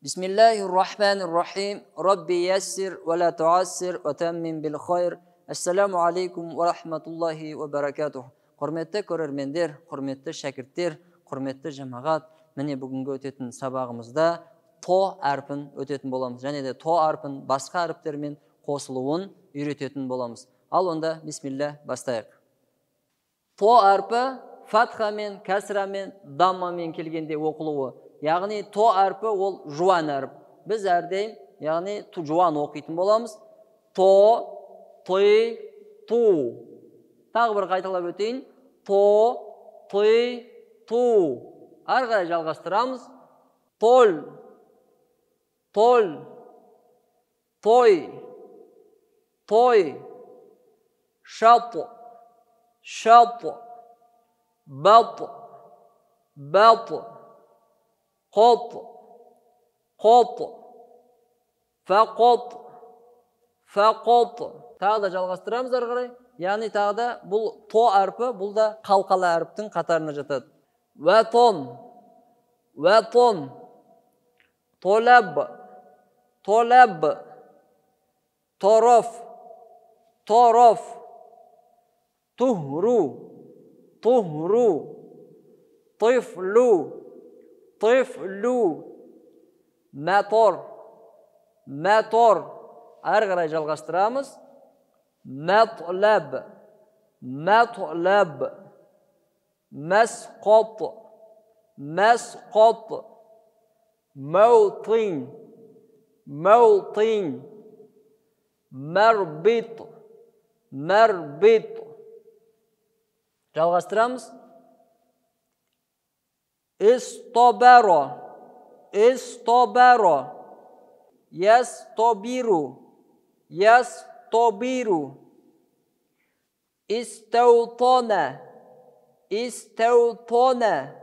Bismillahirrahmanirrahim. Rabbi yassir wa la tu'assir wa tammim bil khair. Assalamu alaikum wa rahmatullahi wa barakatuh. Құрметті көрермендер, құрметті шәкірттер, құрметті жамағат, міне бүгінгі өтетін сабағымызда то әрпін өтетін боламыз. Және де то әрпін басқа әріптермен қосылуын үйрететін боламыз. Ал онда бисмилля бастайық. То әрпі фатхамен, кәсрамен, даммамен келгенде оқылуы. Яғни то әрпі ол жуан әріп. Біз әрдейм, яғни жуан оқитын боламыз. То, той, ту. Тағы бір қайталап өтейін. То, той, ту. Ары қарай жалғастырамыз. Тол, тол, той, той, шапы, шапы, бапы, бапы, қопы, қопы, фақопы, фақопы. Тағы да жалғастырамыз ары қарай. Яғни тағы да бұл то әрпі, бұл да қалқалы әріптің қатарына жатады. Вәтон, вәтон, толәб, толәб, тороф, тороф, тухру, тухру, тифлу, тифлу, мәтор, мәтор. Ары қарай жалғастырамыз. Мәтләб, мәтләб, мәсқоп, мәсқоп, мәутин, мәутин, мәрбит, мәрбит. Жалғастырамыз. Истобаро, истобаро, ястобиру, ястобиру, истаутона, истаутона,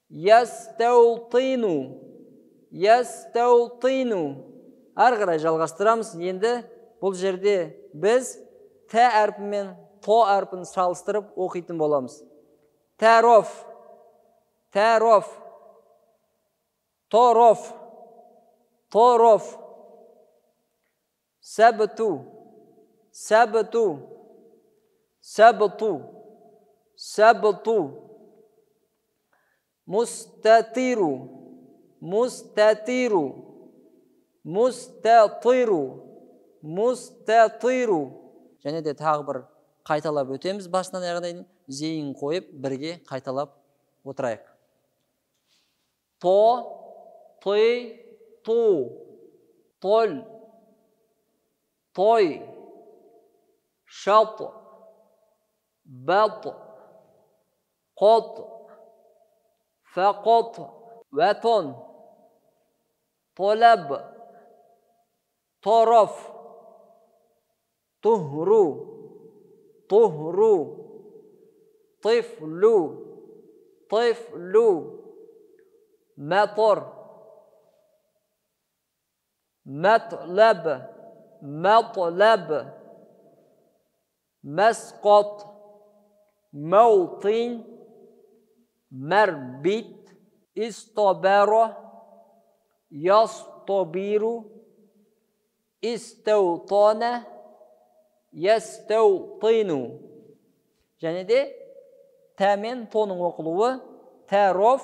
ястаутину, ястаутину. Ары қарай жалғастырамыз. Енді бұл жерде біз тә әрпімен то әрпін салыстырып оқитын боламыз. Тәроф, тәроф, тороф, тороф, сәбіту, сәбіту, сәбіту, сәбіту, мустатиру, мустатиру, мустатиру, мустатиру. Және де тағы бір қайталап өтеміз. Басынан аяғына дейін зейін қойып бірге қайталап отырайық. То, той, ту, тол, той, шап, бап, қот, фақот, вәтон, толәб, тороф, тухру, тухру, тифлу, тифлу, мәтор, мәтләб, мәтләб, мәсқот, мәутин, мәрбит, истобаро, ястобиру, истаутона, ястаутину. Және де тәмен тоның оқылуы тәроф,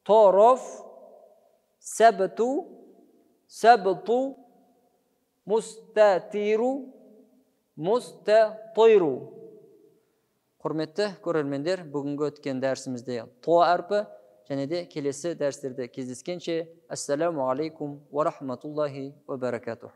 тороф, сәбіту, сәбіту, мустатиру, мустатиру. Құрметті көрермендер, бүгінгі өткен дәрісімізде то әрпі, және де келесі дәрістерде кездескенше, ассаламу алейкум ва рахматуллахи ва баракатух.